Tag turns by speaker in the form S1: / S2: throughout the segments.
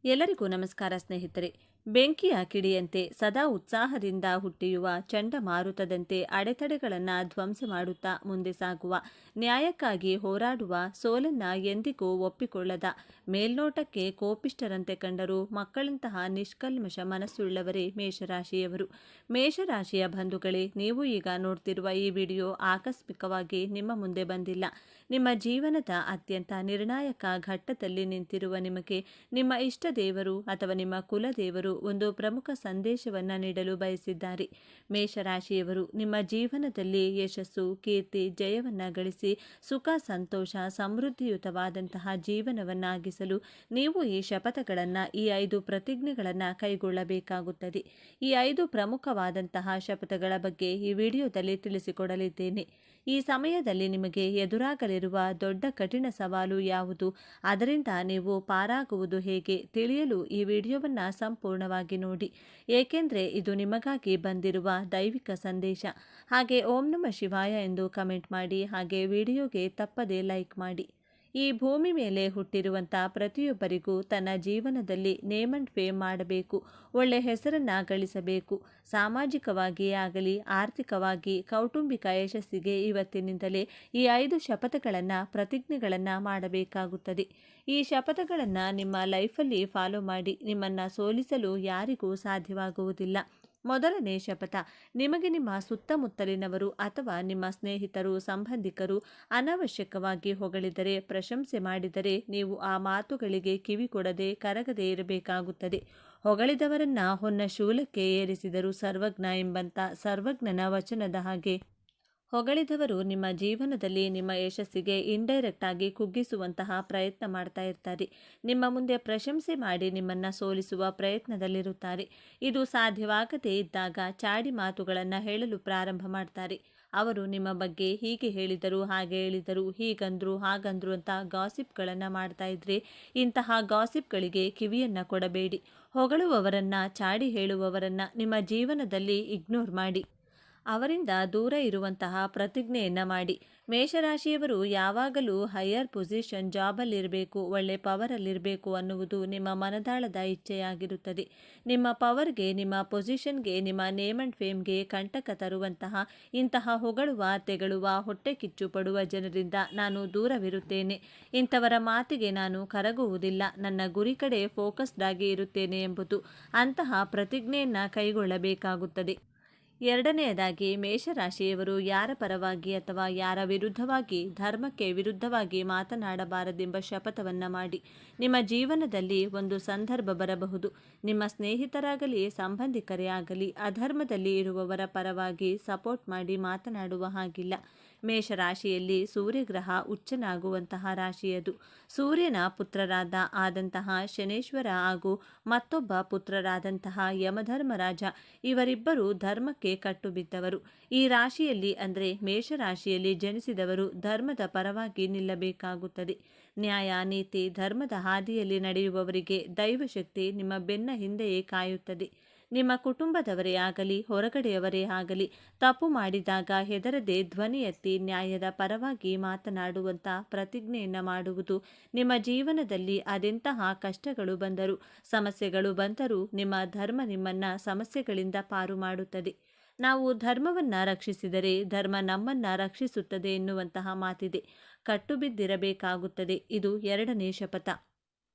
S1: ಎಲ್ಲರಿಗೂ ನಮಸ್ಕಾರ ಸ್ನೇಹಿತರೆ. ಬೆಂಕಿಯ ಕಿಡಿಯಂತೆ ಸದಾ ಉತ್ಸಾಹದಿಂದ ಹುಟ್ಟಿಯುವ ಚಂಡಮಾರುತದಂತೆ ಅಡೆತಡೆಗಳನ್ನು ಧ್ವಂಸ ಮಾಡುತ್ತಾ ಮುಂದೆ ಸಾಗುವ, ನ್ಯಾಯಕ್ಕಾಗಿ ಹೋರಾಡುವ, ಸೋಲನ್ನ ಎಂದಿಗೂ ಒಪ್ಪಿಕೊಳ್ಳದ, ಮೇಲ್ನೋಟಕ್ಕೆ ಕೋಪಿಷ್ಠರಂತೆ ಕಂಡರೂ ಮಕ್ಕಳಂತಹ ನಿಷ್ಕಲ್ಮಶ ಮನಸ್ಸುಳ್ಳವರೇ ಮೇಷರಾಶಿಯವರು. ಮೇಷರಾಶಿಯ ಬಂಧುಗಳೇ, ನೀವು ಈಗ ನೋಡ್ತಿರುವ ಈ ವಿಡಿಯೋ ಆಕಸ್ಮಿಕವಾಗಿ ನಿಮ್ಮ ಮುಂದೆ ಬಂದಿಲ್ಲ. ನಿಮ್ಮ ಜೀವನದ ಅತ್ಯಂತ ನಿರ್ಣಾಯಕ ಘಟ್ಟದಲ್ಲಿ ನಿಂತಿರುವ ನಿಮಗೆ ನಿಮ್ಮ ಇಷ್ಟ ದೇವರು ಅಥವಾ ನಿಮ್ಮ ಕುಲದೇವರು ಒಂದು ಪ್ರಮುಖ ಸಂದೇಶವನ್ನು ನೀಡಲು ಬಯಸಿದ್ದಾರೆ. ಮೇಷರಾಶಿಯವರು ನಿಮ್ಮ ಜೀವನದಲ್ಲಿ ಯಶಸ್ಸು, ಕೀರ್ತಿ, ಜಯವನ್ನ ಗಳಿಸಿ ಸುಖ, ಸಂತೋಷ, ಸಮೃದ್ಧಿಯುತವಾದಂತಹ ಜೀವನವನ್ನಾಗಿಸಲು ನೀವು ಈ ಶಪಥಗಳನ್ನು, ಈ 5 ಪ್ರತಿಜ್ಞೆಗಳನ್ನು ಕೈಗೊಳ್ಳಬೇಕಾಗುತ್ತದೆ. ಈ 5 ಪ್ರಮುಖವಾದಂತಹ ಶಪಥಗಳ ಬಗ್ಗೆ ಈ ವಿಡಿಯೋದಲ್ಲಿ ತಿಳಿಸಿಕೊಡಲಿದ್ದೇನೆ. ಈ ಸಮಯದಲ್ಲಿ ನಿಮಗೆ ಎದುರಾಗಲಿರುವ ದೊಡ್ಡ ಕಠಿಣ ಸವಾಲು ಯಾವುದು, ಅದರಿಂದ ನೀವು ಪಾರಾಗುವುದು ಹೇಗೆ ತಿಳಿಯಲು ಈ ವಿಡಿಯೋವನ್ನು ಸಂಪೂರ್ಣವಾಗಿ ನೋಡಿ. ಏಕೆಂದರೆ ಇದು ನಿಮಗಾಗಿ ಬಂದಿರುವ ದೈವಿಕ ಸಂದೇಶ. ಹಾಗೆ ಓಂ ನಮಃ ಶಿವಾಯ ಎಂದು ಕಮೆಂಟ್ ಮಾಡಿ, ಹಾಗೆ ವಿಡಿಯೋಗೆ ತಪ್ಪದೇ ಲೈಕ್ ಮಾಡಿ. ಈ ಭೂಮಿ ಮೇಲೆ ಹುಟ್ಟಿರುವಂಥ ಪ್ರತಿಯೊಬ್ಬರಿಗೂ ತನ್ನ ಜೀವನದಲ್ಲಿ ನೇಮ್ ಅಂಡ್ ಫೇಮ್ ಮಾಡಬೇಕು, ಒಳ್ಳೆ ಹೆಸರನ್ನು ಗಳಿಸಬೇಕು. ಸಾಮಾಜಿಕವಾಗಿಯೇ ಆಗಲಿ, ಆರ್ಥಿಕವಾಗಿ, ಕೌಟುಂಬಿಕ ಯಶಸ್ಸಿಗೆ ಇವತ್ತಿನಿಂದಲೇ ಈ 5 ಶಪಥಗಳನ್ನು, ಪ್ರತಿಜ್ಞೆಗಳನ್ನು ಮಾಡಬೇಕಾಗುತ್ತದೆ. ಈ ಶಪಥಗಳನ್ನು ನಿಮ್ಮ ಲೈಫಲ್ಲಿ ಫಾಲೋ ಮಾಡಿ. ನಿಮ್ಮನ್ನು ಸೋಲಿಸಲು ಯಾರಿಗೂ ಸಾಧ್ಯವಾಗುವುದಿಲ್ಲ. ಮೊದಲನೇ ಶಪಥ, ನಿಮಗೆ ನಿಮ್ಮ ಸುತ್ತಮುತ್ತಲಿನವರು ಅಥವಾ ನಿಮ್ಮ ಸ್ನೇಹಿತರು, ಸಂಬಂಧಿಕರು ಅನಾವಶ್ಯಕವಾಗಿ ಹೊಗಳಿದರೆ, ಪ್ರಶಂಸೆ ಮಾಡಿದರೆ ನೀವು ಆ ಮಾತುಗಳಿಗೆ ಕಿವಿ ಕೊಡದೆ ಕರಗದೆ ಇರಬೇಕಾಗುತ್ತದೆ. ಹೊಗಳಿದವರನ್ನ ಹೊನ್ನ ಶೂಲಕ್ಕೆ ಏರಿಸಿದರು ಸರ್ವಜ್ಞ ಎಂಬಂತ ಸರ್ವಜ್ಞನ ವಚನದ ಹಾಗೆ ಹೊಗಳಿದವರು ನಿಮ್ಮ ಜೀವನದಲ್ಲಿ ನಿಮ್ಮ ಯಶಸ್ಸಿಗೆ ಇಂಡೈರೆಕ್ಟ್ ಆಗಿ ಕುಗ್ಗಿಸುವಂತಹ ಪ್ರಯತ್ನ ಮಾಡ್ತಾ ಇರ್ತಾರೆ. ನಿಮ್ಮ ಮುಂದೆ ಪ್ರಶಂಸೆ ಮಾಡಿ ನಿಮ್ಮನ್ನು ಸೋಲಿಸುವ ಪ್ರಯತ್ನದಲ್ಲಿರುತ್ತಾರೆ. ಇದು ಸಾಧ್ಯವಾಗದೇ ಇದ್ದಾಗ ಚಾಡಿ ಮಾತುಗಳನ್ನು ಹೇಳಲು ಪ್ರಾರಂಭ ಮಾಡ್ತಾರೆ. ಅವರು ನಿಮ್ಮ ಬಗ್ಗೆ ಹೀಗೆ ಹೇಳಿದರು, ಹಾಗೆ ಹೇಳಿದರು, ಹೀಗಂದ್ರು, ಹಾಗಂದ್ರು ಅಂತ ಗಾಸಿಪ್ಗಳನ್ನು ಮಾಡ್ತಾ ಇದ್ರೆ ಇಂತಹ ಗಾಸಿಪ್ಗಳಿಗೆ ಕಿವಿಯನ್ನು ಕೊಡಬೇಡಿ. ಹೊಗಳುವವರನ್ನ, ಚಾಡಿ ಹೇಳುವವರನ್ನ ನಿಮ್ಮ ಜೀವನದಲ್ಲಿ ಇಗ್ನೋರ್ ಮಾಡಿ. ಅವರಿಂದ ದೂರ ಇರುವಂತಹ ಪ್ರತಿಜ್ಞೆಯನ್ನು ಮಾಡಿ. ಮೇಷರಾಶಿಯವರು ಯಾವಾಗಲೂ ಹೈಯರ್ ಪೊಸಿಷನ್, ಜಾಬಲ್ಲಿರಬೇಕು, ಒಳ್ಳೆ ಪವರಲ್ಲಿರಬೇಕು ಅನ್ನುವುದು ನಿಮ್ಮ ಮನದಾಳದ ಇಚ್ಛೆಯಾಗಿರುತ್ತದೆ. ನಿಮ್ಮ ಪವರ್ಗೆ, ನಿಮ್ಮ ಪೊಸಿಷನ್ಗೆ, ನಿಮ್ಮ ನೇಮ್ ಅಂಡ್ ಫೇಮ್ಗೆ ಕಂಟಕ ತರುವಂತಹ ಇಂತಹ ಹೊಗಳುವ, ತೆಗಳುವ, ಹೊಟ್ಟೆ ಕಿಚ್ಚು ಪಡುವ ಜನರಿಂದ ನಾನು ದೂರವಿರುತ್ತೇನೆ. ಇಂಥವರ ಮಾತಿಗೆ ನಾನು ಕರಗುವುದಿಲ್ಲ. ನನ್ನ ಗುರಿ ಕಡೆ ಫೋಕಸ್ಡ್ ಆಗಿ ಇರುತ್ತೇನೆ ಎಂಬುದು ಅಂತಹ ಪ್ರತಿಜ್ಞೆಯನ್ನು ಕೈಗೊಳ್ಳಬೇಕಾಗುತ್ತದೆ. ಎರಡನೆಯದಾಗಿ, ಮೇಷರಾಶಿಯವರು ಯಾರ ಪರವಾಗಿ ಅಥವಾ ಯಾರ ವಿರುದ್ಧವಾಗಿ, ಧರ್ಮಕ್ಕೆ ವಿರುದ್ಧವಾಗಿ ಮಾತನಾಡಬಾರದೆಂಬ ಶಪಥವನ್ನು ಮಾಡಿ. ನಿಮ್ಮ ಜೀವನದಲ್ಲಿ ಒಂದು ಸಂದರ್ಭ ಬರಬಹುದು. ನಿಮ್ಮ ಸ್ನೇಹಿತರಾಗಲಿ, ಸಂಬಂಧಿಕರೇ ಆಗಲಿ, ಅಧರ್ಮದಲ್ಲಿ ಇರುವವರ ಪರವಾಗಿ ಸಪೋರ್ಟ್ ಮಾಡಿ ಮಾತನಾಡುವ ಹಾಗಿಲ್ಲ. ಮೇಷರಾಶಿಯಲ್ಲಿ ಸೂರ್ಯಗ್ರಹ ಉಚ್ಚನಾಗುವಂತಹ ರಾಶಿಯದು. ಸೂರ್ಯನ ಪುತ್ರರಾದ ಆದಂತಹ ಶನೇಶ್ವರ ಹಾಗೂ ಮತ್ತೊಬ್ಬ ಪುತ್ರರಾದಂತಹ ಯಮಧರ್ಮರಾಜ, ಇವರಿಬ್ಬರು ಧರ್ಮಕ್ಕೆ ಕಟ್ಟು ಬಿದ್ದವರು. ಈ ರಾಶಿಯಲ್ಲಿ ಅಂದರೆ ಮೇಷರಾಶಿಯಲ್ಲಿ ಜನಿಸಿದವರು ಧರ್ಮದ ಪರವಾಗಿ ನಿಲ್ಲಬೇಕಾಗುತ್ತದೆ. ನ್ಯಾಯ, ನೀತಿ, ಧರ್ಮದ ಹಾದಿಯಲ್ಲಿ ನಡೆಯುವವರಿಗೆ ದೈವಶಕ್ತಿ ನಿಮ್ಮ ಬೆನ್ನ ಹಿಂದೆಯೇ ಕಾಯುತ್ತದೆ. ನಿಮ್ಮ ಕುಟುಂಬದವರೇ ಆಗಲಿ, ಹೊರಗಡೆಯವರೇ ಆಗಲಿ, ತಪ್ಪು ಮಾಡಿದಾಗ ಹೆದರದೆ ಧ್ವನಿ ಎತ್ತಿ ನ್ಯಾಯದ ಪರವಾಗಿ ಮಾತನಾಡುವಂಥ ಪ್ರತಿಜ್ಞೆಯನ್ನು ಮಾಡುವುದು ನಿಮ್ಮ ಜೀವನದಲ್ಲಿ ಅದೆಂತಹ ಕಷ್ಟಗಳು ಬಂದರೂ, ಸಮಸ್ಯೆಗಳು ಬಂದರೂ ನಿಮ್ಮ ಧರ್ಮ ನಿಮ್ಮನ್ನು ಸಮಸ್ಯೆಗಳಿಂದ ಪಾರು ಮಾಡುತ್ತದೆ. ನಾವು ಧರ್ಮವನ್ನು ರಕ್ಷಿಸಿದರೆ ಧರ್ಮ ನಮ್ಮನ್ನು ರಕ್ಷಿಸುತ್ತದೆ ಎನ್ನುವಂತಹ ಮಾತಿದೆ. ಕಟ್ಟುಬಿದ್ದಿರಬೇಕಾಗುತ್ತದೆ. ಇದು ಎರಡನೇ ಶಪಥ.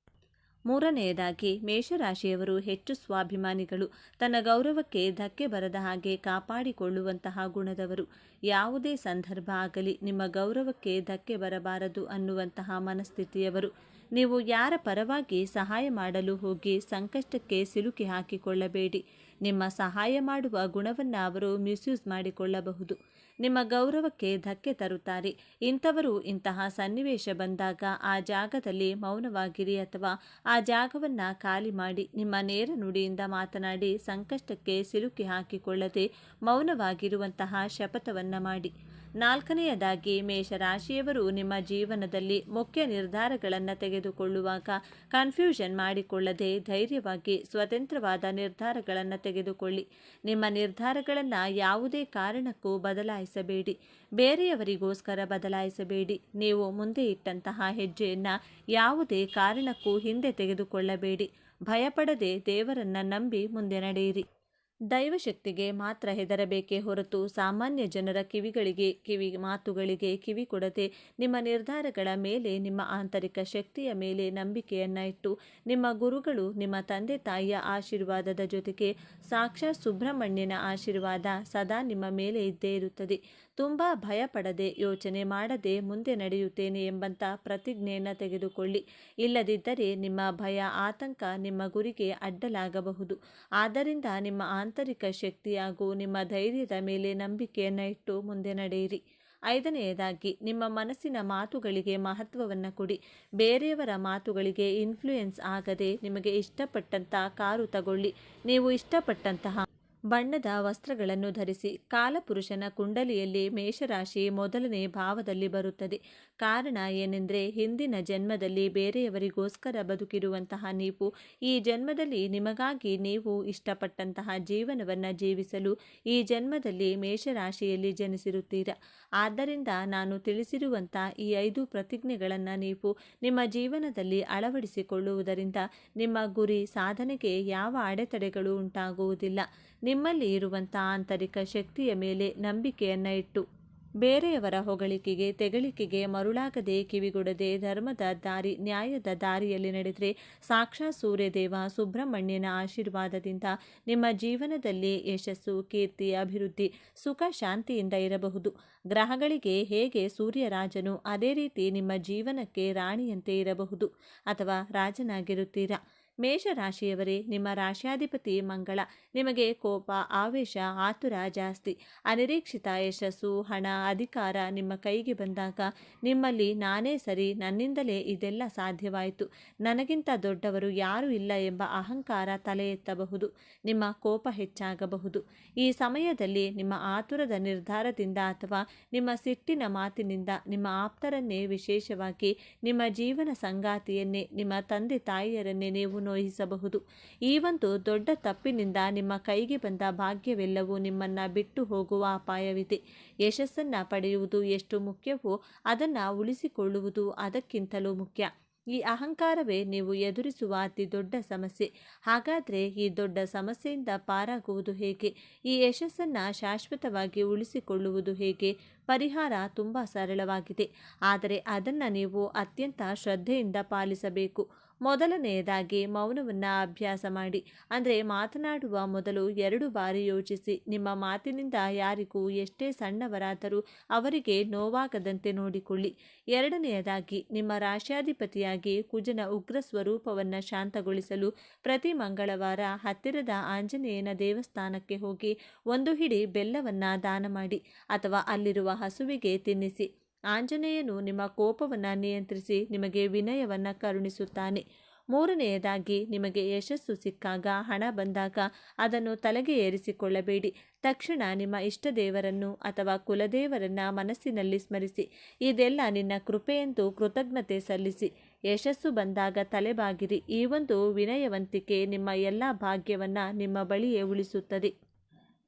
S1: ಮೂರನೆಯದಾಗಿ, ಮೇಷರಾಶಿಯವರು ಹೆಚ್ಚು ಸ್ವಾಭಿಮಾನಿಗಳು. ತನ್ನ ಗೌರವಕ್ಕೆ ಧಕ್ಕೆ ಬರದ ಹಾಗೆ ಕಾಪಾಡಿಕೊಳ್ಳುವಂತಹ ಗುಣದವರು. ಯಾವುದೇ ಸಂದರ್ಭ ಆಗಲಿ ನಿಮ್ಮ ಗೌರವಕ್ಕೆ ಧಕ್ಕೆ ಬರಬಾರದು ಅನ್ನುವಂತಹ ಮನಸ್ಥಿತಿಯವರು. ನೀವು ಯಾರ ಪರವಾಗಿ ಸಹಾಯ ಮಾಡಲು ಹೋಗಿ ಸಂಕಷ್ಟಕ್ಕೆ ಸಿಲುಕಿ ಹಾಕಿಕೊಳ್ಳಬೇಡಿ. ನಿಮ್ಮ ಸಹಾಯ ಮಾಡುವ ಗುಣವನ್ನು ಅವರು ಮಿಸ್ಯೂಸ್ ಮಾಡಿಕೊಳ್ಳಬಹುದು. ನಿಮ್ಮ ಗೌರವಕ್ಕೆ ಧಕ್ಕೆ ತರುತ್ತಾರೆ. ಇಂಥವರು ಇಂತಹ ಸನ್ನಿವೇಶ ಬಂದಾಗ ಆ ಜಾಗದಲ್ಲಿ ಮೌನವಾಗಿರಿ ಅಥವಾ ಆ ಜಾಗವನ್ನು ಖಾಲಿ ಮಾಡಿ. ನಿಮ್ಮ ನೇರ ನುಡಿಯಿಂದ ಮಾತನಾಡಿ ಸಂಕಷ್ಟಕ್ಕೆ ಸಿಲುಕಿ ಹಾಕಿಕೊಳ್ಳದೆ ಮೌನವಾಗಿರುವಂತಹ ಶಪಥವನ್ನು ಮಾಡಿ. 4ನೇಯದಾಗಿ ಮೇಷರಾಶಿಯವರು ನಿಮ್ಮ ಜೀವನದಲ್ಲಿ ಮುಖ್ಯ ನಿರ್ಧಾರಗಳನ್ನು ತೆಗೆದುಕೊಳ್ಳುವಾಗ ಕನ್ಫ್ಯೂಷನ್ ಮಾಡಿಕೊಳ್ಳದೆ ಧೈರ್ಯವಾಗಿ ಸ್ವತಂತ್ರವಾದ ನಿರ್ಧಾರಗಳನ್ನು ತೆಗೆದುಕೊಳ್ಳಿ. ನಿಮ್ಮ ನಿರ್ಧಾರಗಳನ್ನು ಯಾವುದೇ ಕಾರಣಕ್ಕೂ ಬದಲಾಯಿಸಬೇಡಿ. ಬೇರೆಯವರಿಗೋಸ್ಕರ ಬದಲಾಯಿಸಬೇಡಿ. ನೀವು ಮುಂದೆ ಇಟ್ಟಂತಹ ಹೆಜ್ಜೆಯನ್ನು ಯಾವುದೇ ಕಾರಣಕ್ಕೂ ಹಿಂದೆ ತೆಗೆದುಕೊಳ್ಳಬೇಡಿ. ಭಯಪಡದೆ ದೇವರನ್ನ ನಂಬಿ ಮುಂದೆ ನಡೆಯಿರಿ. ದೈವಶಕ್ತಿಗೆ ಮಾತ್ರ ಹೆದರಬೇಕೇ ಹೊರತು ಸಾಮಾನ್ಯ ಜನರ ಮಾತುಗಳಿಗೆ ಕಿವಿ ಕೊಡದೆ ನಿಮ್ಮ ನಿರ್ಧಾರಗಳ ಮೇಲೆ, ನಿಮ್ಮ ಆಂತರಿಕ ಶಕ್ತಿಯ ಮೇಲೆ ನಂಬಿಕೆಯನ್ನು ಇಟ್ಟು ನಿಮ್ಮ ಗುರುಗಳು, ನಿಮ್ಮ ತಂದೆ ತಾಯಿಯ ಆಶೀರ್ವಾದದ ಜೊತೆಗೆ ಸಾಕ್ಷಾತ್ ಸುಬ್ರಹ್ಮಣ್ಯನ ಆಶೀರ್ವಾದ ಸದಾ ನಿಮ್ಮ ಮೇಲೆ ಇದ್ದೇ ಇರುತ್ತದೆ. ತುಂಬ ಭಯಪಡದೆ, ಯೋಚನೆ ಮಾಡದೆ ಮುಂದೆ ನಡೆಯುತ್ತೇನೆ ಎಂಬಂಥ ಪ್ರತಿಜ್ಞೆಯನ್ನು ತೆಗೆದುಕೊಳ್ಳಿ. ಇಲ್ಲದಿದ್ದರೆ ನಿಮ್ಮ ಭಯ, ಆತಂಕ ನಿಮ್ಮ ಗುರಿಗೆ ಅಡ್ಡಲಾಗಬಹುದು. ಆದ್ದರಿಂದ ನಿಮ್ಮ ಆಂತರಿಕ ಶಕ್ತಿ ಹಾಗೂ ನಿಮ್ಮ ಧೈರ್ಯದ ಮೇಲೆ ನಂಬಿಕೆಯನ್ನು ಇಟ್ಟು ಮುಂದೆ ನಡೆಯಿರಿ. 5ನೇಯದಾಗಿ, ನಿಮ್ಮ ಮನಸ್ಸಿನ ಮಾತುಗಳಿಗೆ ಮಹತ್ವವನ್ನು ಕೊಡಿ. ಬೇರೆಯವರ ಮಾತುಗಳಿಗೆ ಇನ್ಫ್ಲೂಯೆನ್ಸ್ ಆಗದೆ ನಿಮಗೆ ಇಷ್ಟಪಟ್ಟಂಥ ಕಾರು ತಗೊಳ್ಳಿ. ನೀವು ಇಷ್ಟಪಟ್ಟಂತಹ ಬಣ್ಣದ ವಸ್ತ್ರಗಳನ್ನು ಧರಿಸಿ. ಕಾಲಪುರುಷನ ಕುಂಡಲಿಯಲ್ಲಿ ಮೇಷರಾಶಿ ಮೊದಲನೇ ಭಾವದಲ್ಲಿ ಬರುತ್ತದೆ. ಕಾರಣ ಏನೆಂದರೆ, ಹಿಂದಿನ ಜನ್ಮದಲ್ಲಿ ಬೇರೆಯವರಿಗೋಸ್ಕರ ಬದುಕಿರುವಂತಹ ನೀವು ಈ ಜನ್ಮದಲ್ಲಿ ನಿಮಗಾಗಿ ನೀವು ಇಷ್ಟಪಟ್ಟಂತಹ ಜೀವನವನ್ನು ಜೀವಿಸಲು ಈ ಜನ್ಮದಲ್ಲಿ ಮೇಷರಾಶಿಯಲ್ಲಿ ಜನಿಸಿರುತ್ತೀರ. ಆದ್ದರಿಂದ ನಾನು ತಿಳಿಸಿರುವಂಥ ಈ 5 ಪ್ರತಿಜ್ಞೆಗಳನ್ನು ನೀವು ನಿಮ್ಮ ಜೀವನದಲ್ಲಿ ಅಳವಡಿಸಿಕೊಳ್ಳುವುದರಿಂದ ನಿಮ್ಮ ಗುರಿ ಸಾಧನೆಗೆ ಯಾವ ಅಡೆತಡೆಗಳು ಉಂಟಾಗುವುದಿಲ್ಲ. ನಿಮ್ಮಲ್ಲಿ ಇರುವಂಥ ಆಂತರಿಕ ಶಕ್ತಿಯ ಮೇಲೆ ನಂಬಿಕೆಯನ್ನು ಇಟ್ಟು ಬೇರೆಯವರ ಹೊಗಳಿಕೆಗೆ, ತೆಗಳಿಕೆಗೆ ಮರುಳಾಗದೆ, ಕಿವಿಗೊಡದೆ ಧರ್ಮದ ದಾರಿ, ನ್ಯಾಯದ ದಾರಿಯಲ್ಲಿ ನಡೆದರೆ ಸಾಕ್ಷಾತ್ ಸೂರ್ಯದೇವ ಸುಬ್ರಹ್ಮಣ್ಯನ ಆಶೀರ್ವಾದದಿಂದ ನಿಮ್ಮ ಜೀವನದಲ್ಲಿ ಯಶಸ್ಸು, ಕೀರ್ತಿ, ಅಭಿವೃದ್ಧಿ, ಸುಖ, ಶಾಂತಿಯಿಂದ ಇರಬಹುದು. ಗ್ರಹಗಳಿಗೆ ಹೇಗೆ ಸೂರ್ಯರಾಜನು, ಅದೇ ರೀತಿ ನಿಮ್ಮ ಜೀವನಕ್ಕೆ ರಾಣಿಯಂತೆ ಇರಬಹುದು ಅಥವಾ ರಾಜನಾಗಿರುತ್ತೀರಾ. ಮೇಷರಾಶಿಯವರೇ, ನಿಮ್ಮ ರಾಶ್ಯಾಧಿಪತಿ ಮಂಗಳ. ನಿಮಗೆ ಕೋಪ, ಆವೇಶ, ಆತುರ ಜಾಸ್ತಿ. ಅನಿರೀಕ್ಷಿತ ಯಶಸ್ಸು, ಹಣ, ಅಧಿಕಾರ ನಿಮ್ಮ ಕೈಗೆ ಬಂದಾಗ ನಿಮ್ಮಲ್ಲಿ ನಾನೇ ಸರಿ, ನನ್ನಿಂದಲೇ ಇದೆಲ್ಲ ಸಾಧ್ಯವಾಯಿತು, ನನಗಿಂತ ದೊಡ್ಡವರು ಯಾರೂ ಇಲ್ಲ ಎಂಬ ಅಹಂಕಾರ ತಲೆ ಎತ್ತಬಹುದು. ನಿಮ್ಮ ಕೋಪ ಹೆಚ್ಚಾಗಬಹುದು. ಈ ಸಮಯದಲ್ಲಿ ನಿಮ್ಮ ಆತುರದ ನಿರ್ಧಾರದಿಂದ ಅಥವಾ ನಿಮ್ಮ ಸಿಟ್ಟಿನ ಮಾತಿನಿಂದ ನಿಮ್ಮ ಆಪ್ತರನ್ನೇ, ವಿಶೇಷವಾಗಿ ನಿಮ್ಮ ಜೀವನ ಸಂಗಾತಿಯನ್ನೇ, ನಿಮ್ಮ ತಂದೆ ತಾಯಿಯರನ್ನೇ ನೀವು ನೋಯಿಸಬಹುದು. ಈ ಒಂದು ದೊಡ್ಡ ತಪ್ಪಿನಿಂದ ನಿಮ್ಮ ಕೈಗೆ ಬಂದ ಭಾಗ್ಯವೆಲ್ಲವೂ ನಿಮ್ಮನ್ನು ಬಿಟ್ಟು ಹೋಗುವ ಅಪಾಯವಿದೆ. ಯಶಸ್ಸನ್ನು ಪಡೆಯುವುದು ಎಷ್ಟು ಮುಖ್ಯವೋ ಅದನ್ನು ಉಳಿಸಿಕೊಳ್ಳುವುದು ಅದಕ್ಕಿಂತಲೂ ಮುಖ್ಯ. ಈ ಅಹಂಕಾರವೇ ನೀವು ಎದುರಿಸುವ ಅತಿ ದೊಡ್ಡ ಸಮಸ್ಯೆ. ಹಾಗಾದರೆ ಈ ದೊಡ್ಡ ಸಮಸ್ಯೆಯಿಂದ ಪಾರಾಗುವುದು ಹೇಗೆ? ಈ ಯಶಸ್ಸನ್ನು ಶಾಶ್ವತವಾಗಿ ಉಳಿಸಿಕೊಳ್ಳುವುದು ಹೇಗೆ? ಪರಿಹಾರ ತುಂಬ ಸರಳವಾಗಿದೆ, ಆದರೆ ಅದನ್ನು ನೀವು ಅತ್ಯಂತ ಶ್ರದ್ಧೆಯಿಂದ ಪಾಲಿಸಬೇಕು. ಮೊದಲನೆಯದಾಗಿ, ಮೌನವನ್ನು ಅಭ್ಯಾಸ ಮಾಡಿ. ಅಂದರೆ ಮಾತನಾಡುವ ಮೊದಲು 2 ಬಾರಿ ಯೋಚಿಸಿ. ನಿಮ್ಮ ಮಾತಿನಿಂದ ಯಾರಿಗೂ ಎಷ್ಟೇ ಸಣ್ಣವರಾದರೂ ಅವರಿಗೆ ನೋವಾಗದಂತೆ ನೋಡಿಕೊಳ್ಳಿ. 2ನೇಯದಾಗಿ, ನಿಮ್ಮ ರಾಶ್ಯಾಧಿಪತಿಯಾಗಿ ಕುಜನ ಉಗ್ರ ಸ್ವರೂಪವನ್ನು ಶಾಂತಗೊಳಿಸಲು ಪ್ರತಿ ಮಂಗಳವಾರ ಹತ್ತಿರದ ಆಂಜನೇಯನ ದೇವಸ್ಥಾನಕ್ಕೆ ಹೋಗಿ 1 ಹಿಡಿ ಬೆಲ್ಲವನ್ನು ದಾನ ಮಾಡಿ ಅಥವಾ ಅಲ್ಲಿರುವ ಹಸುವಿಗೆ ತಿನ್ನಿಸಿ. ಆಂಜನೇಯನು ನಿಮ್ಮ ಕೋಪವನ್ನು ನಿಯಂತ್ರಿಸಿ ನಿಮಗೆ ವಿನಯವನ್ನು ಕರುಣಿಸುತ್ತಾನೆ. 3ನೇಯದಾಗಿ, ನಿಮಗೆ ಯಶಸ್ಸು ಸಿಕ್ಕಾಗ, ಹಣ ಬಂದಾಗ ಅದನ್ನು ತಲೆಗೆ ಏರಿಸಿಕೊಳ್ಳಬೇಡಿ. ತಕ್ಷಣ ನಿಮ್ಮ ಇಷ್ಟ ದೇವರನ್ನು ಅಥವಾ ಕುಲದೇವರನ್ನ ಮನಸ್ಸಿನಲ್ಲಿ ಸ್ಮರಿಸಿ. ಇದೆಲ್ಲ ನಿನ್ನ ಕೃಪೆಯೆಂದು ಕೃತಜ್ಞತೆ ಸಲ್ಲಿಸಿ. ಯಶಸ್ಸು ಬಂದಾಗ ತಲೆಬಾಗಿರಿ. ಈ ಒಂದು ವಿನಯವಂತಿಕೆ ನಿಮ್ಮ ಎಲ್ಲ ಭಾಗ್ಯವನ್ನು ನಿಮ್ಮ ಬಳಿಯೇ ಉಳಿಸುತ್ತದೆ.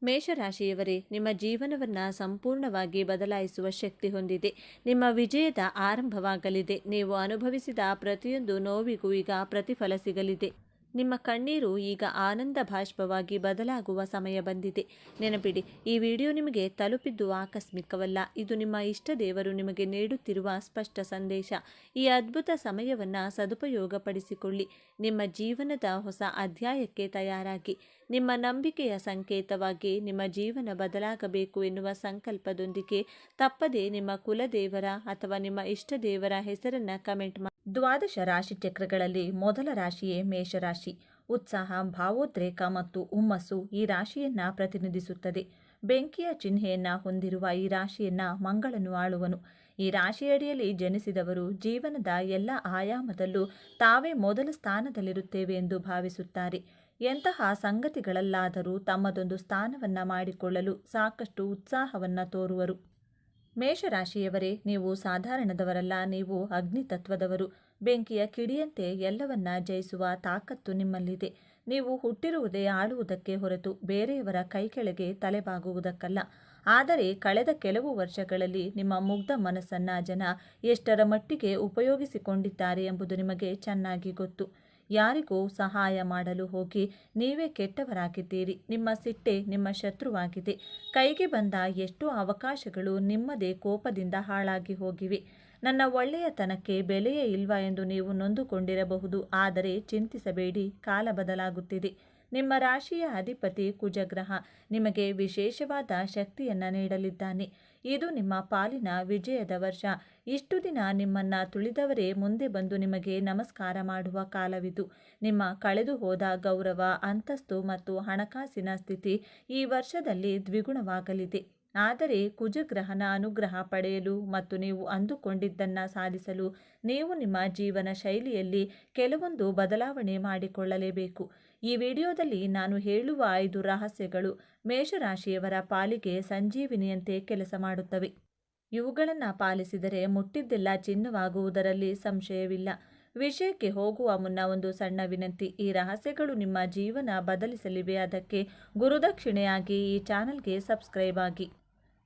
S1: ಮೇಷರಾಶಿಯವರೇ, ನಿಮ್ಮ ಜೀವನವನ್ನು ಸಂಪೂರ್ಣವಾಗಿ ಬದಲಾಯಿಸುವ ಶಕ್ತಿ ಹೊಂದಿದೆ. ನಿಮ್ಮ ವಿಜಯದ ಆರಂಭವಾಗಲಿದೆ. ನೀವು ಅನುಭವಿಸಿದ ಪ್ರತಿಯೊಂದು ನೋವಿಗೂ ಈಗ ಪ್ರತಿಫಲ ಸಿಗಲಿದೆ. ನಿಮ್ಮ ಕಣ್ಣೀರು ಈಗ ಆನಂದ ಬಾಷ್ಪವಾಗಿ ಬದಲಾಗುವ ಸಮಯ ಬಂದಿದೆ. ನೆನಪಿಡಿ, ಈ ವಿಡಿಯೋ ನಿಮಗೆ ತಲುಪಿದ್ದು ಆಕಸ್ಮಿಕವಲ್ಲ. ಇದು ನಿಮ್ಮ ಇಷ್ಟ ದೇವರು ನಿಮಗೆ ನೀಡುತ್ತಿರುವ ಸ್ಪಷ್ಟ ಸಂದೇಶ. ಈ ಅದ್ಭುತ ಸಮಯವನ್ನು ಸದುಪಯೋಗಪಡಿಸಿಕೊಳ್ಳಿ. ನಿಮ್ಮ ಜೀವನದ ಹೊಸ ಅಧ್ಯಾಯಕ್ಕೆ ತಯಾರಾಗಿ. ನಿಮ್ಮ ನಂಬಿಕೆಯ ಸಂಕೇತವಾಗಿ ನಿಮ್ಮ ಜೀವನ ಬದಲಾಗಬೇಕು ಎನ್ನುವ ಸಂಕಲ್ಪದೊಂದಿಗೆ ತಪ್ಪದೆ ನಿಮ್ಮ ಕುಲದೇವರ ಅಥವಾ ನಿಮ್ಮ ಇಷ್ಟ ದೇವರ ಹೆಸರನ್ನು ಕಮೆಂಟ್ ಮಾಡಿ. 12 ರಾಶಿ ಚಕ್ರಗಳಲ್ಲಿ ಮೊದಲ ರಾಶಿಯೇ ಮೇಷರಾಶಿ. ಉತ್ಸಾಹ, ಭಾವೋದ್ರೇಕ ಮತ್ತು ಹುಮ್ಮಸ್ಸು ಈ ರಾಶಿಯನ್ನು ಪ್ರತಿನಿಧಿಸುತ್ತದೆ. ಬೆಂಕಿಯ ಚಿಹ್ನೆಯನ್ನು ಹೊಂದಿರುವ ಈ ರಾಶಿಯನ್ನು ಮಂಗಳನು ಆಳುವನು. ಈ ರಾಶಿಯಡಿಯಲ್ಲಿ ಜನಿಸಿದವರು ಜೀವನದ ಎಲ್ಲ ಆಯಾಮದಲ್ಲೂ ತಾವೇ ಮೊದಲ ಸ್ಥಾನದಲ್ಲಿರುತ್ತೇವೆ ಎಂದು ಭಾವಿಸುತ್ತಾರೆ. ಎಂತಹ ಸಂಗತಿಗಳಲ್ಲಾದರೂ ತಮ್ಮದೊಂದು ಸ್ಥಾನವನ್ನು ಮಾಡಿಕೊಳ್ಳಲು ಸಾಕಷ್ಟು ಉತ್ಸಾಹವನ್ನು ತೋರುವರು. ಮೇಷರಾಶಿಯವರೇ, ನೀವು ಸಾಧಾರಣದವರಲ್ಲ, ನೀವು ಅಗ್ನಿ ತತ್ವದವರು. ಬೆಂಕಿಯ ಕಿಡಿಯಂತೆ ಎಲ್ಲವನ್ನ ಜಯಿಸುವ ತಾಕತ್ತು ನಿಮ್ಮಲ್ಲಿದೆ. ನೀವು ಹುಟ್ಟಿರುವುದೇ ಆಳುವುದಕ್ಕೆ ಹೊರತು ಬೇರೆಯವರ ಕೈಕೆಳಗೆ ತಲೆಬಾಗುವುದಕ್ಕಲ್ಲ. ಆದರೆ ಕಳೆದ ಕೆಲವು ವರ್ಷಗಳಲ್ಲಿ ನಿಮ್ಮ ಮುಗ್ಧ ಮನಸ್ಸನ್ನ ಜನ ಎಷ್ಟರ ಮಟ್ಟಿಗೆ ಉಪಯೋಗಿಸಿಕೊಂಡಿದ್ದಾರೆ ಎಂಬುದು ನಿಮಗೆ ಚೆನ್ನಾಗಿ ಗೊತ್ತು. ಯಾರಿಗೂ ಸಹಾಯ ಮಾಡಲು ಹೋಗಿ ನೀವೇ ಕೆಟ್ಟವರಾಗಿದ್ದೀರಿ. ನಿಮ್ಮ ಸಿಟ್ಟೆ ನಿಮ್ಮ ಶತ್ರುವಾಗಿದೆ. ಕೈಗೆ ಬಂದ ಎಷ್ಟೋ ಅವಕಾಶಗಳು ನಿಮ್ಮದೇ ಕೋಪದಿಂದ ಹಾಳಾಗಿ ಹೋಗಿವೆ. ನನ್ನ ಒಳ್ಳೆಯತನಕ್ಕೆ ಬೆಲೆಯೇ ಇಲ್ವಾ ಎಂದು ನೀವು ನೊಂದುಕೊಂಡಿರಬಹುದು. ಆದರೆ ಚಿಂತಿಸಬೇಡಿ, ಕಾಲ ಬದಲಾಗುತ್ತಿದೆ. ನಿಮ್ಮ ರಾಶಿಯ ಅಧಿಪತಿ ಕುಜಗ್ರಹ ನಿಮಗೆ ವಿಶೇಷವಾದ ಶಕ್ತಿಯನ್ನು ನೀಡಲಿದ್ದಾನೆ. ಇದು ನಿಮ್ಮ ಪಾಲಿನ ವಿಜಯದ ವರ್ಷ. ಇಷ್ಟು ದಿನ ನಿಮ್ಮನ್ನ ತುಳಿದವರೇ ಮುಂದೆ ಬಂದು ನಿಮಗೆ ನಮಸ್ಕಾರ ಮಾಡುವ ಕಾಲವಿದು. ನಿಮ್ಮ ಕಳೆದು ಹೋದ ಗೌರವ, ಅಂತಸ್ತು ಮತ್ತು ಹಣಕಾಸಿನ ಸ್ಥಿತಿ ಈ ವರ್ಷದಲ್ಲಿ ದ್ವಿಗುಣವಾಗಲಿದೆ. ಆದರೆ ಕುಜಗ್ರಹನ ಅನುಗ್ರಹ ಪಡೆಯಲು ಮತ್ತು ನೀವು ಅಂದುಕೊಂಡಿದ್ದನ್ನ ಸಾಧಿಸಲು ನೀವು ನಿಮ್ಮ ಜೀವನ ಶೈಲಿಯಲ್ಲಿ ಕೆಲವೊಂದು ಬದಲಾವಣೆ ಮಾಡಿಕೊಳ್ಳಲೇಬೇಕು. ಈ ವಿಡಿಯೋದಲ್ಲಿ ನಾನು ಹೇಳುವ 5 ರಹಸ್ಯಗಳು ಮೇಷರಾಶಿಯವರ ಪಾಲಿಗೆ ಸಂಜೀವಿನಿಯಂತೆ ಕೆಲಸ ಮಾಡುತ್ತವೆ. ಇವುಗಳನ್ನು ಪಾಲಿಸಿದರೆ ಮುಟ್ಟಿದ್ದೆಲ್ಲ ಚಿನ್ನವಾಗುವುದರಲ್ಲಿ ಸಂಶಯವಿಲ್ಲ. ವಿಷಯಕ್ಕೆ ಹೋಗುವ ಮುನ್ನ ಒಂದು ಸಣ್ಣ ವಿನಂತಿ. ಈ ರಹಸ್ಯಗಳು ನಿಮ್ಮ ಜೀವನ ಬದಲಿಸಲಿವೆ. ಅದಕ್ಕೆ ಗುರುದಕ್ಷಿಣೆಯಾಗಿ ಈ ಚಾನಲ್ಗೆ ಸಬ್ಸ್ಕ್ರೈಬ್ ಆಗಿ.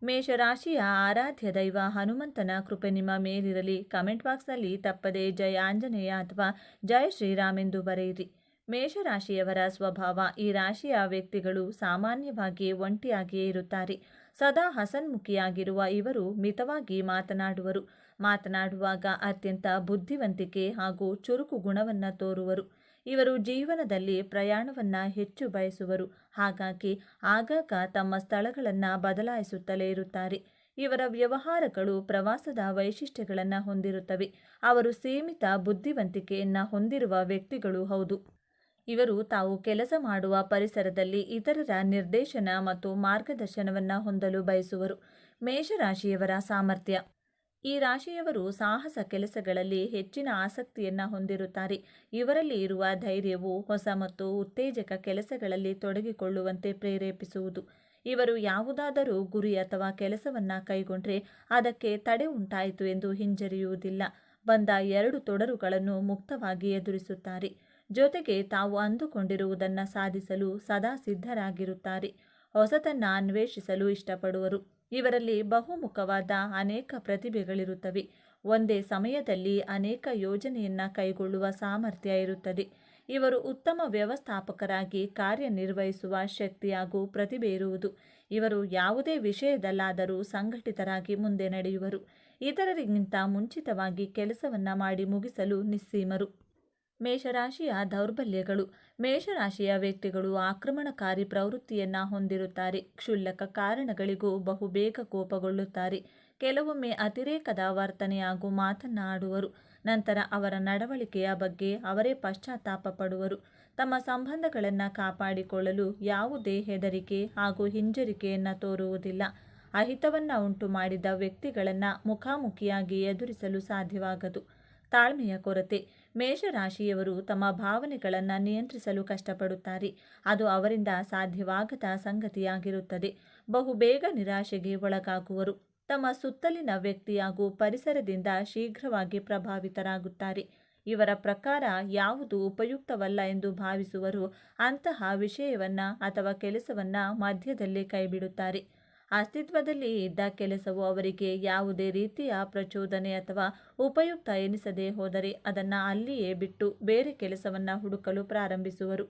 S1: ಮೇಷರಾಶಿಯ ಆರಾಧ್ಯ ದೈವ ಹನುಮಂತನ ಕೃಪೆ ನಿಮ್ಮ ಮೇಲಿರಲಿ. ಕಮೆಂಟ್ ಬಾಕ್ಸ್ನಲ್ಲಿ ತಪ್ಪದೆ ಜಯ ಆಂಜನೇಯ ಅಥವಾ ಜಯ ಶ್ರೀರಾಮ್ ಎಂದು ಬರೆಯಿರಿ. ಮೇಷರಾಶಿಯವರ ಸ್ವಭಾವ. ಈ ರಾಶಿಯ ವ್ಯಕ್ತಿಗಳು ಸಾಮಾನ್ಯವಾಗಿ ಒಂಟಿಯಾಗಿಯೇ ಇರುತ್ತಾರೆ. ಸದಾ ಹಸನ್ಮುಖಿಯಾಗಿರುವ ಇವರು ಮಿತವಾಗಿ ಮಾತನಾಡುವರು. ಮಾತನಾಡುವಾಗ ಅತ್ಯಂತ ಬುದ್ಧಿವಂತಿಕೆ ಹಾಗೂ ಚುರುಕು ಗುಣವನ್ನು ತೋರುವರು. ಇವರು ಜೀವನದಲ್ಲಿ ಪ್ರಯಾಣವನ್ನು ಹೆಚ್ಚು ಬಯಸುವರು. ಹಾಗಾಗಿ ಆಗಾಗ ತಮ್ಮ ಸ್ಥಳಗಳನ್ನು ಬದಲಾಯಿಸುತ್ತಲೇ ಇರುತ್ತಾರೆ. ಇವರ ವ್ಯವಹಾರಗಳು ಪ್ರವಾಸದ ವೈಶಿಷ್ಟ್ಯಗಳನ್ನು ಹೊಂದಿರುತ್ತವೆ. ಅವರು ಸೀಮಿತ ಬುದ್ಧಿವಂತಿಕೆಯನ್ನು ಹೊಂದಿರುವ ವ್ಯಕ್ತಿಗಳು ಹೌದು. ಇವರು ತಾವು ಕೆಲಸ ಮಾಡುವ ಪರಿಸರದಲ್ಲಿ ಇತರರ ನಿರ್ದೇಶನ ಮತ್ತು ಮಾರ್ಗದರ್ಶನವನ್ನು ಹೊಂದಲು ಬಯಸುವರು. ಮೇಷರಾಶಿಯವರ ಸಾಮರ್ಥ್ಯ. ಈ ರಾಶಿಯವರು ಸಾಹಸ ಕೆಲಸಗಳಲ್ಲಿ ಹೆಚ್ಚಿನ ಆಸಕ್ತಿಯನ್ನು ಹೊಂದಿರುತ್ತಾರೆ. ಇವರಲ್ಲಿ ಇರುವ ಧೈರ್ಯವು ಹೊಸ ಮತ್ತು ಉತ್ತೇಜಕ ಕೆಲಸಗಳಲ್ಲಿ ತೊಡಗಿಕೊಳ್ಳುವಂತೆ ಪ್ರೇರೇಪಿಸುವುದು. ಇವರು ಯಾವುದಾದರೂ ಗುರಿ ಅಥವಾ ಕೆಲಸವನ್ನು ಕೈಗೊಂಡ್ರೆ ಅದಕ್ಕೆ ತಡೆ ಉಂಟಾಯಿತು ಎಂದು ಹಿಂಜರಿಯುವುದಿಲ್ಲ. ಬಂದ 2 ತೊಡರುಗಳನ್ನು ಮುಕ್ತವಾಗಿ ಎದುರಿಸುತ್ತಾರೆ. ಜೊತೆಗೆ ತಾವು ಅಂದುಕೊಂಡಿರುವುದನ್ನು ಸಾಧಿಸಲು ಸದಾ ಸಿದ್ಧರಾಗಿರುತ್ತಾರೆ. ಹೊಸತನ್ನು ಅನ್ವೇಷಿಸಲು ಇಷ್ಟಪಡುವರು. ಇವರಲ್ಲಿ ಬಹುಮುಖವಾದ ಅನೇಕ ಪ್ರತಿಭೆಗಳಿರುತ್ತವೆ. ಒಂದೇ ಸಮಯದಲ್ಲಿ ಅನೇಕ ಯೋಜನೆಯನ್ನು ಕೈಗೊಳ್ಳುವ ಸಾಮರ್ಥ್ಯ ಇರುತ್ತದೆ. ಇವರು ಉತ್ತಮ ವ್ಯವಸ್ಥಾಪಕರಾಗಿ ಕಾರ್ಯನಿರ್ವಹಿಸುವ ಶಕ್ತಿ ಹಾಗೂ ಪ್ರತಿಭೆ ಇರುವುದು. ಇವರು ಯಾವುದೇ ವಿಷಯದಲ್ಲಾದರೂ ಸಂಘಟಿತರಾಗಿ ಮುಂದೆ ನಡೆಯುವರು. ಇತರರಿಗಿಂತ ಮುಂಚಿತವಾಗಿ ಕೆಲಸವನ್ನು ಮಾಡಿ ಮುಗಿಸಲು ನಿಸ್ಸೀಮರು. ಮೇಷರಾಶಿಯ ದೌರ್ಬಲ್ಯಗಳು. ಮೇಷರಾಶಿಯ ವ್ಯಕ್ತಿಗಳು ಆಕ್ರಮಣಕಾರಿ ಪ್ರವೃತ್ತಿಯನ್ನು ಹೊಂದಿರುತ್ತಾರೆ. ಕ್ಷುಲ್ಲಕ ಕಾರಣಗಳಿಗೂ ಬಹುಬೇಗ ಕೋಪಗೊಳ್ಳುತ್ತಾರೆ. ಕೆಲವೊಮ್ಮೆ ಅತಿರೇಕದ ವರ್ತನೆ ಹಾಗೂ ಮಾತನ್ನಾಡುವರು. ನಂತರ ಅವರ ನಡವಳಿಕೆಯ ಬಗ್ಗೆ ಅವರೇ ಪಶ್ಚಾತ್ತಾಪ ಪಡುವರು. ತಮ್ಮ ಸಂಬಂಧಗಳನ್ನು ಕಾಪಾಡಿಕೊಳ್ಳಲು ಯಾವುದೇ ಹೆದರಿಕೆ ಹಾಗೂ ಹಿಂಜರಿಕೆಯನ್ನು ತೋರುವುದಿಲ್ಲ. ಅಹಿತವನ್ನು ಉಂಟು ಮಾಡಿದ ವ್ಯಕ್ತಿಗಳನ್ನು ಮುಖಾಮುಖಿಯಾಗಿ ಎದುರಿಸಲು ಸಾಧ್ಯವಾಗದು. ತಾಳ್ಮೆಯ ಕೊರತೆ. ಮೇಷರಾಶಿಯವರು ತಮ್ಮ ಭಾವನೆಗಳನ್ನು ನಿಯಂತ್ರಿಸಲು ಕಷ್ಟಪಡುತ್ತಾರೆ. ಅದು ಅವರಿಂದ ಸಾಧ್ಯವಾಗದ ಸಂಗತಿಯಾಗಿರುತ್ತದೆ. ಬಹುಬೇಗ ನಿರಾಶೆಗೆ ಒಳಗಾಗುವರು. ತಮ್ಮ ಸುತ್ತಲಿನ ವ್ಯಕ್ತಿ ಹಾಗೂ ಪರಿಸರದಿಂದ ಶೀಘ್ರವಾಗಿ ಪ್ರಭಾವಿತರಾಗುತ್ತಾರೆ. ಇವರ ಪ್ರಕಾರ ಯಾವುದು ಉಪಯುಕ್ತವಲ್ಲ ಎಂದು ಭಾವಿಸುವರು ಅಂತಹ ವಿಷಯವನ್ನು ಅಥವಾ ಕೆಲಸವನ್ನು ಮಧ್ಯದಲ್ಲೇ ಕೈಬಿಡುತ್ತಾರೆ. ಅಸ್ತಿತ್ವದಲ್ಲಿ ಇದ್ದ ಕೆಲಸವು ಅವರಿಗೆ ಯಾವುದೇ ರೀತಿಯ ಪ್ರಚೋದನೆ ಅಥವಾ ಉಪಯುಕ್ತ ಎನಿಸದೇ ಹೋದರೆ ಅದನ್ನು ಅಲ್ಲಿಯೇ ಬಿಟ್ಟು ಬೇರೆ ಕೆಲಸವನ್ನು ಹುಡುಕಲು ಪ್ರಾರಂಭಿಸುವರು.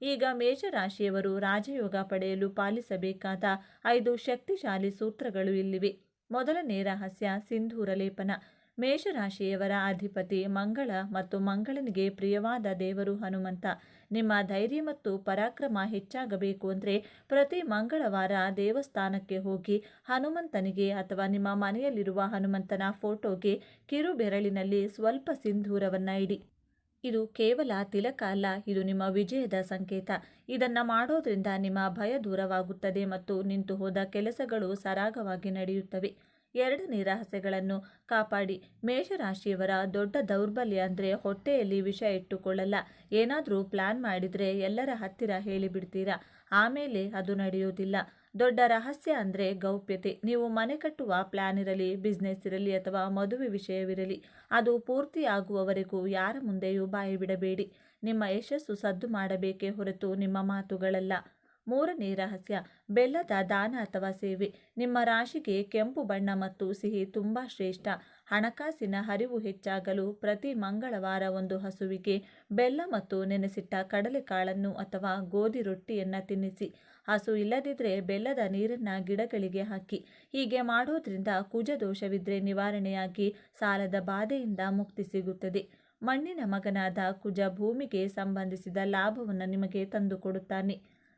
S1: ಈಗ ಮೇಷರಾಶಿಯವರು ರಾಜಯೋಗ ಪಡೆಯಲು ಪಾಲಿಸಬೇಕಾದ 5 ಶಕ್ತಿಶಾಲಿ ಸೂತ್ರಗಳು ಇಲ್ಲಿವೆ. ಮೊದಲನೇ ರಹಸ್ಯ ಸಿಂಧೂರ ಲೇಪನ. ಮೇಷರಾಶಿಯವರ ಅಧಿಪತಿ ಮಂಗಳ ಮತ್ತು ಮಂಗಳನಿಗೆ ಪ್ರಿಯವಾದ ದೇವರು ಹನುಮಂತ. ನಿಮ್ಮ ಧೈರ್ಯ ಮತ್ತು ಪರಾಕ್ರಮ ಹೆಚ್ಚಾಗಬೇಕು ಅಂದರೆ ಪ್ರತಿ ಮಂಗಳವಾರ ದೇವಸ್ಥಾನಕ್ಕೆ ಹೋಗಿ ಹನುಮಂತನಿಗೆ ಅಥವಾ ನಿಮ್ಮ ಮನೆಯಲ್ಲಿರುವ ಹನುಮಂತನ ಫೋಟೋಗೆ ಕಿರು ಬೆರಳಿನಲ್ಲಿ ಸ್ವಲ್ಪ ಸಿಂಧೂರವನ್ನು ಇಡಿ. ಇದು ಕೇವಲ ತಿಲಕ ಅಲ್ಲ, ಇದು ನಿಮ್ಮ ವಿಜಯದ ಸಂಕೇತ. ಇದನ್ನು ಮಾಡೋದ್ರಿಂದ ನಿಮ್ಮ ಭಯ ದೂರವಾಗುತ್ತದೆ ಮತ್ತು ನಿಂತು ಹೋದ ಕೆಲಸಗಳು ಸರಾಗವಾಗಿ ನಡೆಯುತ್ತವೆ. ಎರಡನೇ ರಹಸ್ಯಗಳನ್ನು ಕಾಪಾಡಿ. ಮೇಷರಾಶಿಯವರ ದೊಡ್ಡ ದೌರ್ಬಲ್ಯ ಅಂದರೆ ಹೊಟ್ಟೆಯಲ್ಲಿ ವಿಷ ಇಟ್ಟುಕೊಳ್ಳಲ್ಲ. ಏನಾದರೂ ಪ್ಲಾನ್ ಮಾಡಿದರೆ ಎಲ್ಲರ ಹತ್ತಿರ ಹೇಳಿಬಿಡ್ತೀರಾ, ಆಮೇಲೆ ಅದು ನಡೆಯೋದಿಲ್ಲ. ದೊಡ್ಡ ರಹಸ್ಯ ಅಂದರೆ ಗೌಪ್ಯತೆ. ನೀವು ಮನೆ ಕಟ್ಟುವ ಪ್ಲಾನ್ ಇರಲಿ, ಬಿಸ್ನೆಸ್ ಇರಲಿ ಅಥವಾ ಮದುವೆ ವಿಷಯವಿರಲಿ, ಅದು ಪೂರ್ತಿ ಆಗುವವರೆಗೂ ಯಾರ ಮುಂದೆಯೂ ಬಾಯಿ ಬಿಡಬೇಡಿ. ನಿಮ್ಮ ಯಶಸ್ಸು ಸದ್ದು ಮಾಡಬೇಕೇ ಹೊರತು ನಿಮ್ಮ ಮಾತುಗಳಲ್ಲ. ಮೂರನೇ ರಹಸ್ಯ, ಬೆಲ್ಲದ ದಾನ ಅಥವಾ ಸೇವೆ. ನಿಮ್ಮ ರಾಶಿಗೆ ಕೆಂಪು ಬಣ್ಣ ಮತ್ತು ಸಿಹಿ ತುಂಬ ಶ್ರೇಷ್ಠ. ಹಣಕಾಸಿನ ಹರಿವು ಹೆಚ್ಚಾಗಲು ಪ್ರತಿ ಮಂಗಳವಾರ ಒಂದು ಹಸುವಿಗೆ ಬೆಲ್ಲ ಮತ್ತು ನೆನೆಸಿಟ್ಟ ಕಡಲೆಕಾಳನ್ನು ಅಥವಾ ಗೋಧಿ ರೊಟ್ಟಿಯನ್ನು ತಿನ್ನಿಸಿ. ಹಸು ಇಲ್ಲದಿದ್ದರೆ ಬೆಲ್ಲದ ನೀರನ್ನು ಗಿಡಗಳಿಗೆ ಹಾಕಿ. ಹೀಗೆ ಮಾಡೋದ್ರಿಂದ ಕುಜದೋಷವಿದ್ರೆ ನಿವಾರಣೆಯಾಗಿ ಸಾಲದ ಬಾಧೆಯಿಂದ ಮುಕ್ತಿ ಸಿಗುತ್ತದೆ. ಮಣ್ಣಿನ ಮಗನಾದ ಕುಜ ಭೂಮಿಗೆ ಸಂಬಂಧಿಸಿದ ಲಾಭವನ್ನು ನಿಮಗೆ ತಂದುಕೊಡುತ್ತಾನೆ.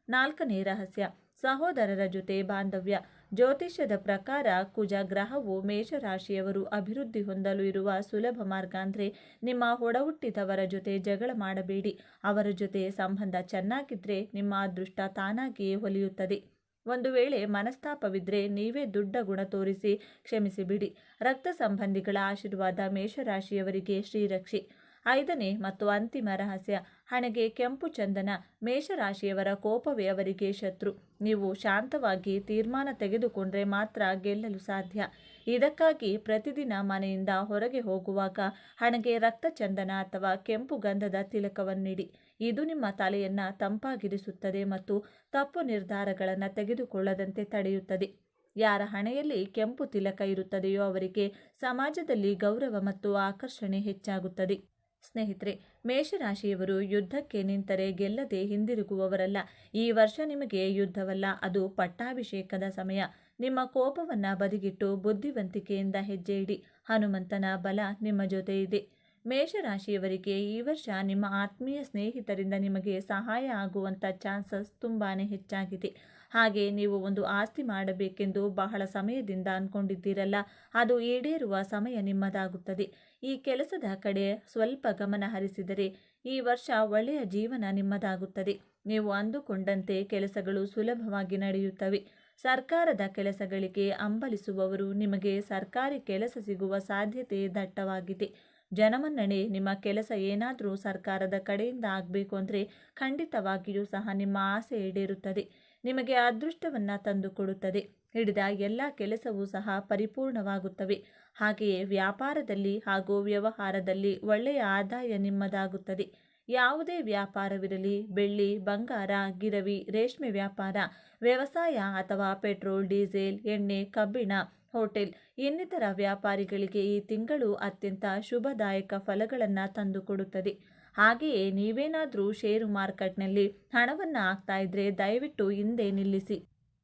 S1: ನಾಲ್ಕನೇ ರಹಸ್ಯ, ಸಹೋದರರ ಜೊತೆ ಬಾಂಧವ್ಯ. ಜ್ಯೋತಿಷ್ಯದ ಪ್ರಕಾರ ಕುಜ ಗ್ರಹವು ಮೇಷರಾಶಿಯವರು ಅಭಿವೃದ್ಧಿ ಹೊಂದಲು ಇರುವ ಸುಲಭ ಮಾರ್ಗ ಅಂದರೆ ನಿಮ್ಮ ಒಡಹುಟ್ಟಿದವರ ಜೊತೆ ಜಗಳ ಮಾಡಬೇಡಿ. ಅವರ ಜೊತೆ ಸಂಬಂಧ ಚೆನ್ನಾಗಿದ್ದರೆ ನಿಮ್ಮ ಅದೃಷ್ಟ ತಾನಾಗಿಯೇ ಹೊಲಿಯುತ್ತದೆ. ಒಂದು ವೇಳೆ ಮನಸ್ತಾಪವಿದ್ದರೆ ನೀವೇ ದುಡ್ಡ ಗುಣ ತೋರಿಸಿ ಕ್ಷಮಿಸಿಬಿಡಿ. ರಕ್ತ ಸಂಬಂಧಿಗಳ ಆಶೀರ್ವಾದ ಮೇಷರಾಶಿಯವರಿಗೆ ಶ್ರೀರಕ್ಷೆ. ಐದನೇ ಮತ್ತು ಅಂತಿಮ ರಹಸ್ಯ, ಹಣೆಗೆ ಕೆಂಪು ಚಂದನ. ಮೇಷರಾಶಿಯವರ ಕೋಪವೇ ಅವರಿಗೆ ಶತ್ರು. ನೀವು ಶಾಂತವಾಗಿ ತೀರ್ಮಾನ ತೆಗೆದುಕೊಂಡ್ರೆ ಮಾತ್ರ ಗೆಲ್ಲಲು ಸಾಧ್ಯ. ಇದಕ್ಕಾಗಿ ಪ್ರತಿದಿನ ಮನೆಯಿಂದ ಹೊರಗೆ ಹೋಗುವಾಗ ಹಣೆಗೆ ರಕ್ತ ಚಂದನ ಅಥವಾ ಕೆಂಪು ಗಂಧದ ತಿಲಕವನ್ನಿಡಿ. ಇದು ನಿಮ್ಮ ತಲೆಯನ್ನು ತಂಪಾಗಿರಿಸುತ್ತದೆ ಮತ್ತು ತಪ್ಪು ನಿರ್ಧಾರಗಳನ್ನು ತೆಗೆದುಕೊಳ್ಳದಂತೆ ತಡೆಯುತ್ತದೆ. ಯಾರ ಹಣೆಯಲ್ಲಿ ಕೆಂಪು ತಿಲಕ ಇರುತ್ತದೆಯೋ ಅವರಿಗೆ ಸಮಾಜದಲ್ಲಿ ಗೌರವ ಮತ್ತು ಆಕರ್ಷಣೆ ಹೆಚ್ಚಾಗುತ್ತದೆ. ಸ್ನೇಹಿತರೆ, ಮೇಷರಾಶಿಯವರು ಯುದ್ಧಕ್ಕೆ ನಿಂತರೆ ಗೆಲ್ಲದೆ ಹಿಂದಿರುಗುವವರಲ್ಲ. ಈ ವರ್ಷ ನಿಮಗೆ ಯುದ್ಧವಲ್ಲ, ಅದು ಪಟ್ಟಾಭಿಷೇಕದ ಸಮಯ. ನಿಮ್ಮ ಕೋಪವನ್ನು ಬದಿಗಿಟ್ಟು ಬುದ್ಧಿವಂತಿಕೆಯಿಂದ ಹೆಜ್ಜೆ ಇಡಿ. ಹನುಮಂತನ ಬಲ ನಿಮ್ಮ ಜೊತೆ ಇದೆ. ಮೇಷರಾಶಿಯವರಿಗೆ ಈ ವರ್ಷ ನಿಮ್ಮ ಆತ್ಮೀಯ ಸ್ನೇಹಿತರಿಂದ ನಿಮಗೆ ಸಹಾಯ ಆಗುವಂಥ ಚಾನ್ಸಸ್ ತುಂಬಾ ಹೆಚ್ಚಾಗಿದೆ. ಹಾಗೆ ನೀವು ಒಂದು ಆಸ್ತಿ ಮಾಡಬೇಕೆಂದು ಬಹಳ ಸಮಯದಿಂದ ಅಂದ್ಕೊಂಡಿದ್ದೀರಲ್ಲ, ಅದು ಈಡೇರುವ ಸಮಯ ನಿಮ್ಮದಾಗುತ್ತದೆ. ಈ ಕೆಲಸದ ಕಡೆ ಸ್ವಲ್ಪ ಗಮನ ಹರಿಸಿದರೆ ಈ ವರ್ಷ ಒಳ್ಳೆಯ ಜೀವನ ನಿಮ್ಮದಾಗುತ್ತದೆ. ನೀವು ಅಂದುಕೊಂಡಂತೆ ಕೆಲಸಗಳು ಸುಲಭವಾಗಿ ನಡೆಯುತ್ತವೆ. ಸರ್ಕಾರದ ಕೆಲಸಗಳಿಗೆ ಹಂಬಲಿಸುವವರು ನಿಮಗೆ ಸರ್ಕಾರಿ ಕೆಲಸ ಸಿಗುವ ಸಾಧ್ಯತೆ ದಟ್ಟವಾಗಿದೆ. ಜನಮನ್ನಣೆ ನಿಮ್ಮ ಕೆಲಸ ಏನಾದರೂ ಸರ್ಕಾರದ ಕಡೆಯಿಂದ ಆಗಬೇಕು ಅಂದರೆ ಖಂಡಿತವಾಗಿಯೂ ಸಹ ನಿಮ್ಮ ಆಸೆ ಈಡೇರುತ್ತದೆ. ನಿಮಗೆ ಅದೃಷ್ಟವನ್ನು ತಂದುಕೊಡುತ್ತದೆ. ಹಿಡಿದ ಎಲ್ಲ ಕೆಲಸವೂ ಸಹ ಪರಿಪೂರ್ಣವಾಗುತ್ತವೆ. ಹಾಗೆಯೇ ವ್ಯಾಪಾರದಲ್ಲಿ ಹಾಗೂ ವ್ಯವಹಾರದಲ್ಲಿ ಒಳ್ಳೆಯ ಆದಾಯ ನಿಮ್ಮದಾಗುತ್ತದೆ. ಯಾವುದೇ ವ್ಯಾಪಾರವಿರಲಿ, ಬೆಳ್ಳಿ, ಬಂಗಾರ, ಗಿರವಿ, ರೇಷ್ಮೆ ವ್ಯಾಪಾರ, ವ್ಯವಸಾಯ ಅಥವಾ ಪೆಟ್ರೋಲ್, ಡೀಸೆಲ್, ಎಣ್ಣೆ, ಕಬ್ಬಿಣ, ಹೋಟೆಲ್ ಇನ್ನಿತರ ವ್ಯಾಪಾರಿಗಳಿಗೆ ಈ ತಿಂಗಳು ಅತ್ಯಂತ ಶುಭದಾಯಕ ಫಲಗಳನ್ನು ತಂದುಕೊಡುತ್ತದೆ. ಹಾಗೆಯೇ ನೀವೇನಾದರೂ ಷೇರು ಮಾರ್ಕೆಟ್ನಲ್ಲಿ ಹಣವನ್ನು ಹಾಕ್ತಾ ಇದ್ದರೆ ದಯವಿಟ್ಟು ಹಿಂದೆ ನಿಲ್ಲಿಸಿ.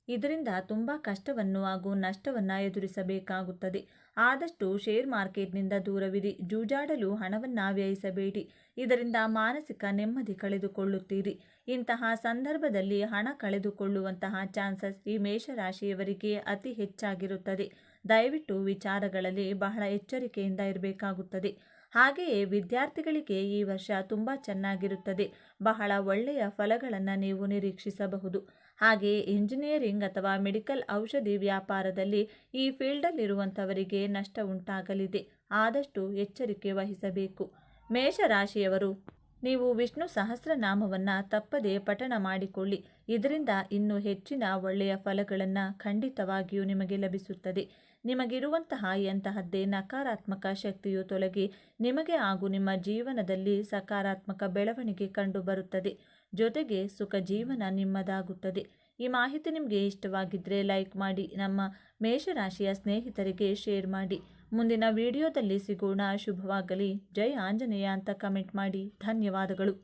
S1: ಇದರಿಂದ ತುಂಬ ಕಷ್ಟವನ್ನು ಹಾಗೂ ನಷ್ಟವನ್ನು ಎದುರಿಸಬೇಕಾಗುತ್ತದೆ. ಆದಷ್ಟು ಶೇರ್ ಮಾರ್ಕೆಟ್ನಿಂದ ದೂರವಿರಿ. ಜೂಜಾಡಲು ಹಣವನ್ನು ವ್ಯಯಿಸಬೇಡಿ. ಇದರಿಂದ ಮಾನಸಿಕ ನೆಮ್ಮದಿ ಕಳೆದುಕೊಳ್ಳುತ್ತೀರಿ. ಇಂತಹ ಸಂದರ್ಭದಲ್ಲಿ ಹಣ ಕಳೆದುಕೊಳ್ಳುವಂತಹ ಚಾನ್ಸಸ್ ಈ ಮೇಷರಾಶಿಯವರಿಗೆ ಅತಿ ಹೆಚ್ಚಾಗಿರುತ್ತದೆ. ದಯವಿಟ್ಟು ವಿಚಾರಗಳಲ್ಲಿ ಬಹಳ ಎಚ್ಚರಿಕೆಯಿಂದ ಇರಬೇಕಾಗುತ್ತದೆ. ಹಾಗೆಯೇ ವಿದ್ಯಾರ್ಥಿಗಳಿಗೆ ಈ ವರ್ಷ ತುಂಬ ಚೆನ್ನಾಗಿರುತ್ತದೆ. ಬಹಳ ಒಳ್ಳೆಯ ಫಲಗಳನ್ನು ನೀವು ನಿರೀಕ್ಷಿಸಬಹುದು. ಹಾಗೆಯೇ ಇಂಜಿನಿಯರಿಂಗ್ ಅಥವಾ ಮೆಡಿಕಲ್ ಔಷಧಿ ವ್ಯಾಪಾರದಲ್ಲಿ ಈ ಫೀಲ್ಡಲ್ಲಿರುವಂಥವರಿಗೆ ನಷ್ಟ ಉಂಟಾಗಲಿದೆ. ಆದಷ್ಟು ಎಚ್ಚರಿಕೆ ವಹಿಸಬೇಕು. ಮೇಷರಾಶಿಯವರು, ನೀವು ವಿಷ್ಣು ಸಹಸ್ರನಾಮವನ್ನು ತಪ್ಪದೇ ಪಠಣ ಮಾಡಿಕೊಳ್ಳಿ. ಇದರಿಂದ ಇನ್ನೂ ಹೆಚ್ಚಿನ ಒಳ್ಳೆಯ ಫಲಗಳನ್ನು ಖಂಡಿತವಾಗಿಯೂ ನಿಮಗೆ ಲಭಿಸುತ್ತದೆ. ನಿಮಗಿರುವಂತಹ ಎಂತಹದ್ದೇ ನಕಾರಾತ್ಮಕ ಶಕ್ತಿಯು ತೊಲಗಿ ನಿಮಗೆ ಹಾಗೂ ನಿಮ್ಮ ಜೀವನದಲ್ಲಿ ಸಕಾರಾತ್ಮಕ ಬೆಳವಣಿಗೆ ಕಂಡುಬರುತ್ತದೆ. ಜೊತೆಗೆ ಸುಖ ಜೀವನ ನಿಮ್ಮದಾಗುತ್ತದೆ. ಈ ಮಾಹಿತಿ ನಿಮಗೆ ಇಷ್ಟವಾಗಿದ್ದರೆ ಲೈಕ್ ಮಾಡಿ, ನಮ್ಮ ಮೇಷರಾಶಿಯ ಸ್ನೇಹಿತರಿಗೆ ಶೇರ್ ಮಾಡಿ. ಮುಂದಿನ ವಿಡಿಯೋದಲ್ಲಿ ಸಿಗೋಣ. ಶುಭವಾಗಲಿ. ಜೈ ಆಂಜನೇಯ ಅಂತ ಕಮೆಂಟ್ ಮಾಡಿ. ಧನ್ಯವಾದಗಳು.